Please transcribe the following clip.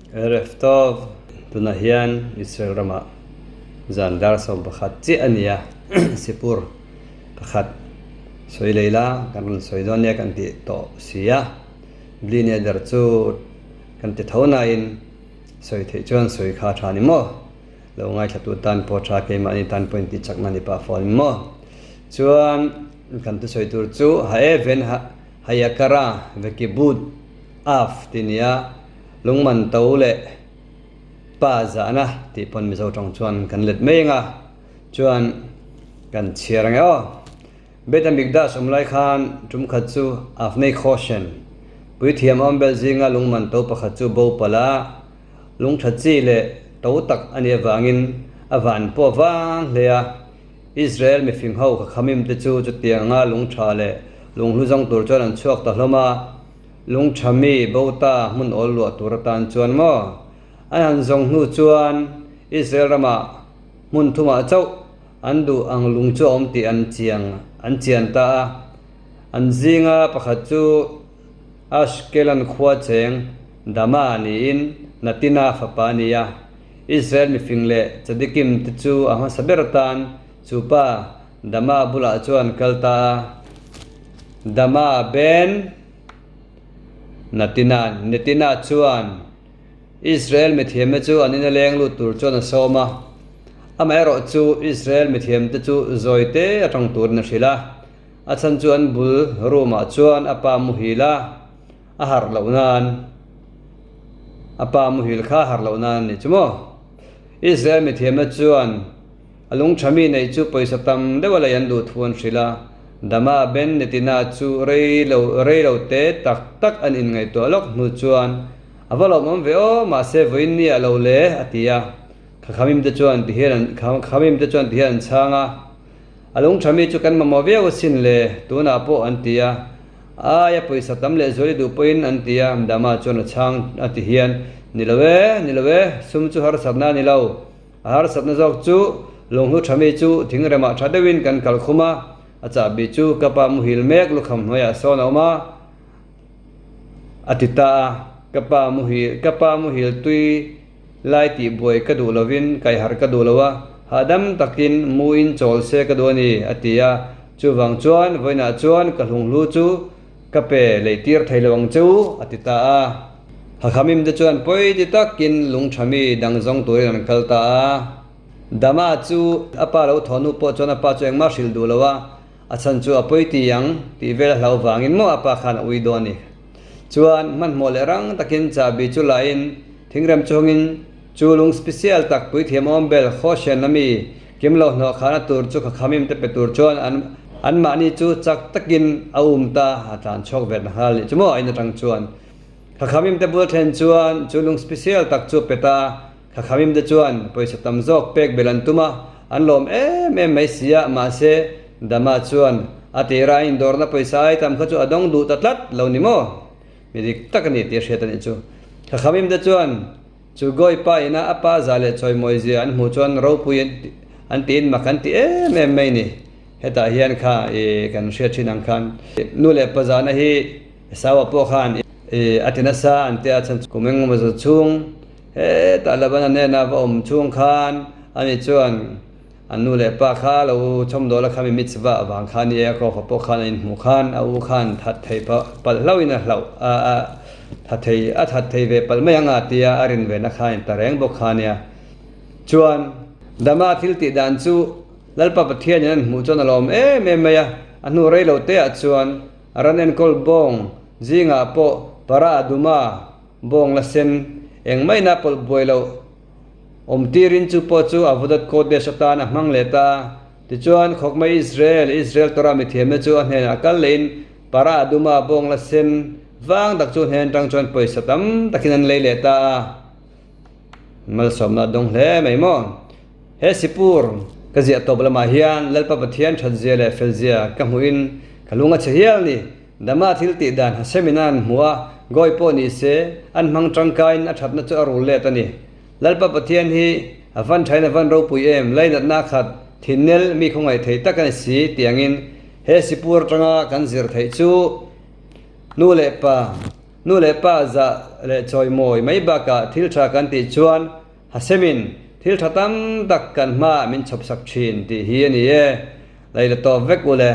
Erev Tov tunahian Israel Rama zandar som pakhat chi ania sipur pakhat soi leila kan soidonia kan ti to sia blinia dar chu kan ti thona in soi thei chuan soi kha thani mo lo ngai thatu tan po tha ke mani tan point ti chakna ni pa phone mo chuan kan tu soi tur chu ha even hayakara vekibut af tinia lungman tole pa zana ti pon mi zo tong chuan kan let menga chuan kan chiarang o betam bigda somlai khan tum khat chu afnei khoshen pui thiam ombel zinga lungman to pakhat chu bo pala lung thatchi le to tak ani wangin awan po wang lea Israel mi fing ho khamim te chu tianga lung tha le lung hluzang tur chuan an chuak ta hloma lung thami bota mun ol lo turatan chuan mo an zong nu chuan Israel rama mun thuma chau andu ang lung chu om ti an chian ta an zinga pakhat chu ashkelan khwa cheng dama ni in natina fapania Israel mi fingle chadikim ti chu ama sabertan chupa dama bula chuan kalta dama ben netina chuan Israel mi thiam chu anina leng lu tur chuan soma amero chu Israel mi thiam te chu zoite atang tur na shila achan chuan bul roma chuan apa muhila a har launan apa muhil kha har launan ni chumo Israel mi thiam chuan alung thami nei chu paisa tam dewala yan du thuan shila dama ben netina chu rei lo te tak an in ngai to lok nu chuan avalo mom veo ma se voin ni alo le atia khamim te chuan tihian changa alung thami chu kan mamo veo sin le tuna po antia aya poisa tam le zoli du poin antia dama chuan chang ati hian nilawe sum chu har sabna nilau har sabna jok chu longhu thami chu thingrema thadewin kan kalkhuma acha bi chu kapa muhil mek lukham hoya sonoma atita kapa muhil tui lai ti boy kadu lovin kai har kadu lawa hadam takin muin cholse kadoni atia chuwang chuan voina chuan kalhunglu chu kape leitir thailawang chu atita hakhamim de chuan poi ti takin lungthami dangjong tuiran kalta dama chu apa lo thonu po chona pa cheng ma sil du lawa achan chu apoi ti yang ti vel hlau wangin mo apa khan uidoni chuan man mole rang takin cha bi chu lain thingram chongin chulung special tak pui thiamom bel khoshen nami kimlo no khana tur chu khamim te petur chuan an mani chu chak takin aum ta hatan chok vet hal chumo aina tang chuan khamim te bul then chuan chulung special tak chu peta khamim de chuan poisa tam jok pek belantuma anlom mai sia ma se dama chuan atira indor na paisa ai tam khachu adong du tatlat loni mo midik takani ti shetani chu khamim de chuan chu goi pa ina apa zale choi moizi an mu chuan ro puin an tin makan ti mai ni heta hian kha kan she chinang khan nule pazana hi sawa po khan atina sa ante achan kumeng mo zo chung talabana ne na om chung khan ani chuan anule pa kha lo chom dola khami mitzwa wang khan ye ko po khan in mu khan au khan that thei pa pal lawina law that thei ve pal mayanga tia arin ve na khan tareng bo khan ya chuan dama thilti dan chu lalpa pathian yan mu chon alom maya anu rei lo te a chuan aranen kol bong zinga po para duma bong la sen eng mai na pol boilo tirin chu po chu avodat ko de satana mang leta ti chuan khokmai Israel tora mi thiam chu an hena kal lein para duma bong la sen wang dak chu hen tang chuan poisa tam takinan le leta mal somna dong hle mai mo he sipur kazia toblama hian lalpa pathian thadzele felzia kamuin kalunga chehial ni dama thilti dan seminan muwa goi po ni se an mang tangkain athatna chu arul le tani lalpa pathian hi avan thaina van ro pui lainat na khat thinel mi khongai thei takan si tiangin he sipur tanga kan zir thei chu nu le pa nu le pa za le choi moi mai ba ka thil tha kan ti chuan hasemin thil tha tam tak kan ma min chop sak thin ti hi ani e leila to vek ule